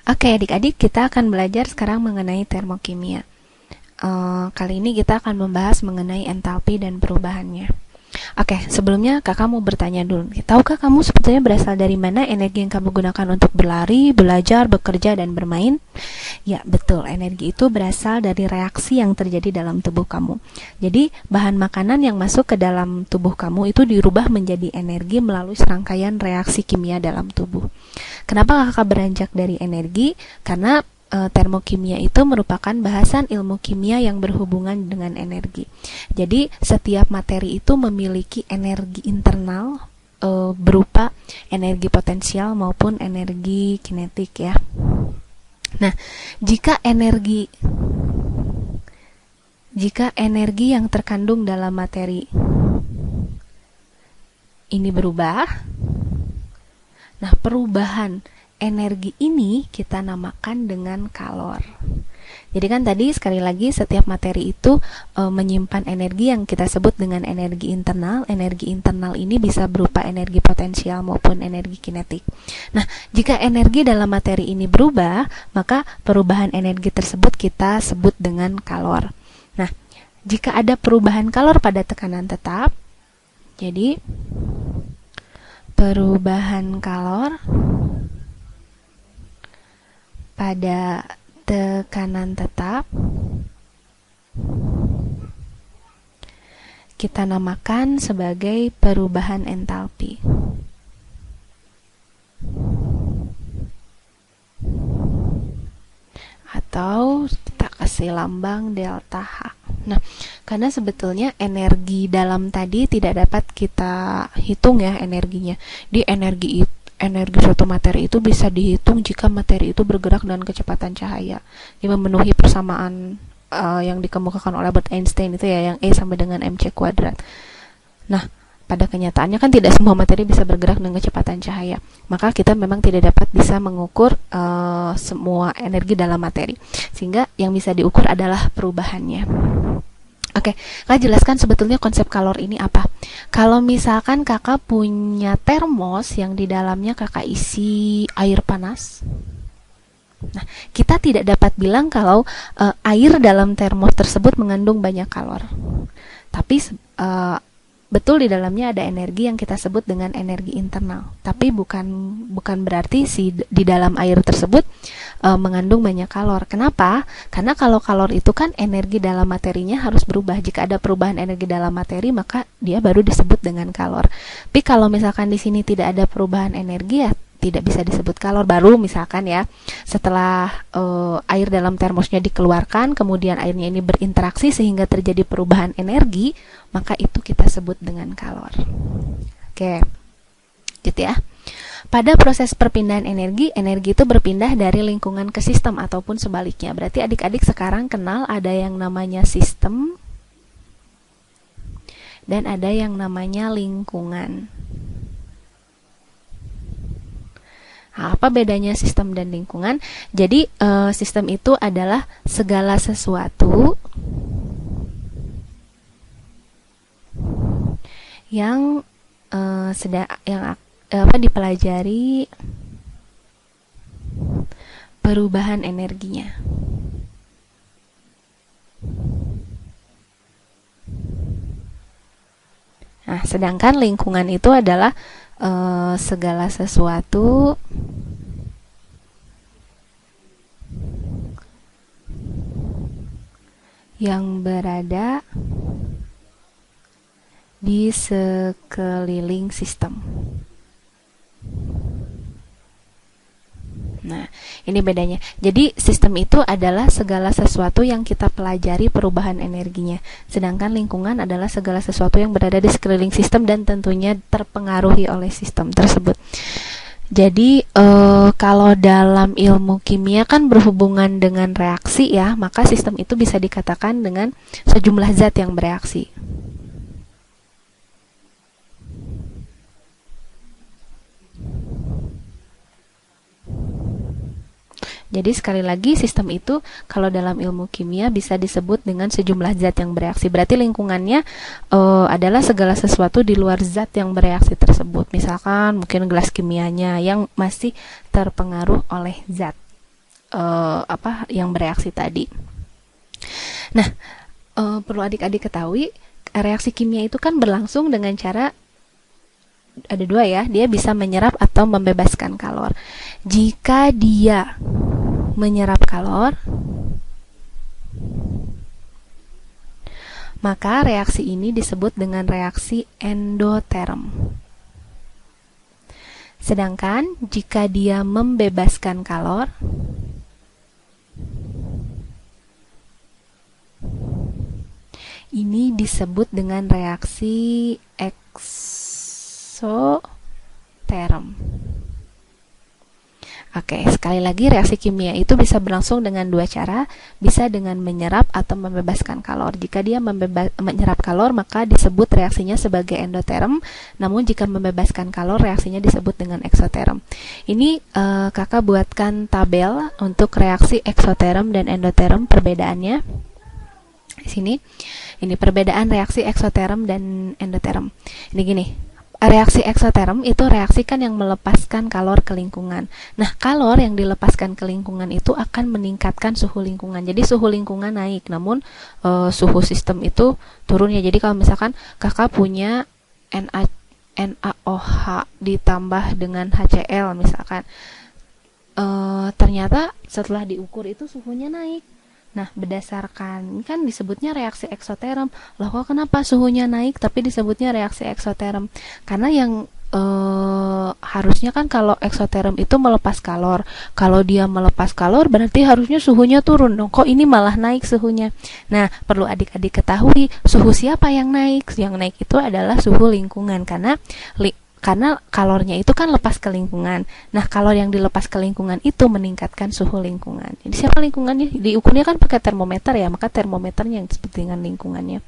Oke, adik-adik, kita akan belajar sekarang mengenai termokimia. Kali ini kita akan membahas mengenai entalpi dan perubahannya. Oke, sebelumnya kakak mau bertanya dulu. Tahukah kamu sebetulnya berasal dari mana energi yang kamu gunakan untuk berlari, belajar, bekerja, dan bermain? Ya, betul. Energi itu berasal dari reaksi yang terjadi dalam tubuh kamu. Jadi, bahan makanan yang masuk ke dalam tubuh kamu itu dirubah menjadi energi melalui serangkaian reaksi kimia dalam tubuh. Kenapa kakak beranjak dari energi? Karena termokimia itu merupakan bahasan ilmu kimia yang berhubungan dengan energi. Jadi setiap materi itu memiliki energi internal berupa energi potensial maupun energi kinetik ya. Nah, jika energi yang terkandung dalam materi ini berubah, nah perubahan energi ini kita namakan dengan kalor. Jadi kan tadi sekali lagi setiap materi itu menyimpan energi yang kita sebut dengan energi internal. Energi internal ini bisa berupa energi potensial maupun energi kinetik. Nah, jika energi dalam materi ini berubah, maka perubahan energi tersebut kita sebut dengan kalor. Nah, jika ada perubahan kalor pada tekanan tetap, jadi perubahan kalor pada tekanan tetap kita namakan sebagai perubahan entalpi. Atau kita kasih lambang delta H. Nah, karena sebetulnya energi dalam tadi tidak dapat kita hitung ya energinya. Di energi suatu materi itu bisa dihitung jika materi itu bergerak dengan kecepatan cahaya. Ini memenuhi persamaan yang dikemukakan oleh Albert Einstein itu ya, yang E sama dengan mc kuadrat. Nah, pada kenyataannya kan tidak semua materi bisa bergerak dengan kecepatan cahaya. Maka kita memang tidak dapat bisa mengukur semua energi dalam materi. Sehingga yang bisa diukur adalah perubahannya. Oke, kakak jelaskan sebetulnya konsep kalor ini apa. Kalau misalkan kakak punya termos yang di dalamnya kakak isi air panas, nah kita tidak dapat bilang kalau air dalam termos tersebut mengandung banyak kalor. Tapi betul di dalamnya ada energi yang kita sebut dengan energi internal. Tapi bukan berarti di dalam air tersebut mengandung banyak kalor. Kenapa? Karena kalau kalor itu kan energi dalam materinya harus berubah. Jika ada perubahan energi dalam materi, maka dia baru disebut dengan kalor. Tapi kalau misalkan di sini tidak ada perubahan energi, ya tidak bisa disebut kalor. Baru misalkan ya, setelah air dalam termosnya dikeluarkan, kemudian airnya ini berinteraksi sehingga terjadi perubahan energi, maka itu kita sebut dengan kalor. Oke, gitu ya. Pada proses perpindahan energi itu berpindah dari lingkungan ke sistem ataupun sebaliknya. Berarti adik-adik sekarang kenal ada yang namanya sistem dan ada yang namanya lingkungan. Nah, apa bedanya sistem dan lingkungan? Jadi sistem itu adalah segala sesuatu yang dipelajari perubahan energinya. Nah, sedangkan lingkungan itu adalah segala sesuatu yang berada di sekeliling sistem. Nah, ini bedanya. Jadi, sistem itu adalah segala sesuatu yang kita pelajari perubahan energinya. Sedangkan lingkungan adalah segala sesuatu yang berada di sekeliling sistem dan tentunya terpengaruhi oleh sistem tersebut. Jadi, kalau dalam ilmu kimia kan berhubungan dengan reaksi ya, maka sistem itu bisa dikatakan dengan sejumlah zat yang bereaksi. Jadi sekali lagi sistem itu kalau dalam ilmu kimia bisa disebut dengan sejumlah zat yang bereaksi. Berarti lingkungannya adalah segala sesuatu di luar zat yang bereaksi tersebut. Misalkan mungkin gelas kimianya yang masih terpengaruh oleh zat. yang bereaksi tadi. Nah, perlu adik-adik ketahui, reaksi kimia itu kan berlangsung dengan cara ada dua ya, dia bisa menyerap atau membebaskan kalor. Jika dia menyerap kalor, maka reaksi ini disebut dengan reaksi endoterm. Sedangkan jika dia membebaskan kalor, ini disebut dengan reaksi eksoterm. Oke, sekali lagi reaksi kimia itu bisa berlangsung dengan dua cara, bisa dengan menyerap atau membebaskan kalor. Jika dia menyerap kalor, maka disebut reaksinya sebagai endoterm, namun jika membebaskan kalor, reaksinya disebut dengan eksoterm. Ini kakak buatkan tabel untuk reaksi eksoterm dan endoterm, perbedaannya. Di sini, ini perbedaan reaksi eksoterm dan endoterm. Ini gini. Reaksi eksoterm itu reaksi kan yang melepaskan kalor ke lingkungan. Nah, kalor yang dilepaskan ke lingkungan itu akan meningkatkan suhu lingkungan. Jadi suhu lingkungan naik, namun suhu sistem itu turun ya. Jadi kalau misalkan kakak punya NaOH ditambah dengan HCl misalkan, ternyata setelah diukur itu suhunya naik. Nah, berdasarkan kan disebutnya reaksi eksoterm. Loh, kok kenapa suhunya naik tapi disebutnya reaksi eksoterm? Karena yang harusnya kan kalau eksoterm itu melepas kalor. Kalau dia melepas kalor berarti harusnya suhunya turun dong. Kok ini malah naik suhunya? Nah, perlu adik-adik ketahui, suhu siapa yang naik? Yang naik itu adalah suhu lingkungan karena kalornya itu kan lepas ke lingkungan. Nah, kalor yang dilepas ke lingkungan itu meningkatkan suhu lingkungan. Jadi siapa lingkungannya? Diukurnya kan pakai termometer ya, maka termometernya yang disebut dengan lingkungannya.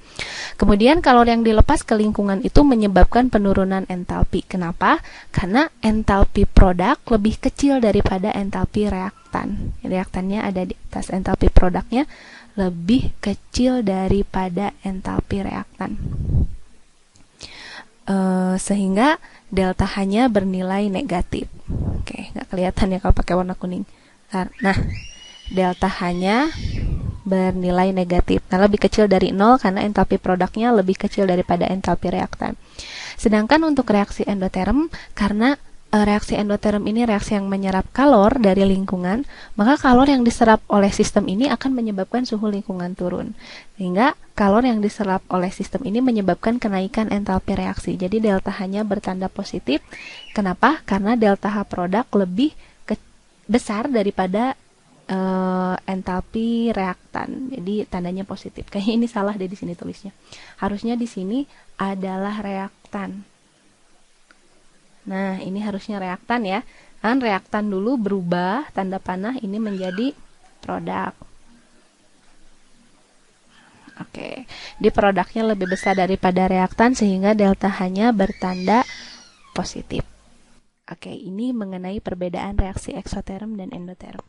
Kemudian kalor yang dilepas ke lingkungan itu menyebabkan penurunan entalpi. Kenapa? Karena entalpi produk lebih kecil daripada entalpi reaktan. Reaktannya ada di atas, entalpi produknya lebih kecil daripada entalpi reaktan. Sehingga delta H-nya bernilai negatif. Oke, nggak kelihatan ya kalau pakai warna kuning. Nah, delta H-nya bernilai negatif. Nah, lebih kecil dari 0 karena entalpi produknya lebih kecil daripada entalpi reaktan. Sedangkan untuk reaksi endoterm, karena reaksi endoterm ini reaksi yang menyerap kalor dari lingkungan, maka kalor yang diserap oleh sistem ini akan menyebabkan suhu lingkungan turun. Sehingga kalor yang diserap oleh sistem ini menyebabkan kenaikan entalpi reaksi. Jadi delta H-nya bertanda positif. Kenapa? Karena delta H produk lebih besar daripada entalpi reaktan. Jadi tandanya positif. Kayaknya ini salah deh di sini tulisnya. Harusnya di sini adalah reaktan. Nah, ini harusnya reaktan ya. Kan reaktan dulu berubah tanda panah ini menjadi produk. Oke, di produknya lebih besar daripada reaktan sehingga delta H-nya bertanda positif. Oke, ini mengenai perbedaan reaksi eksoterm dan endoterm.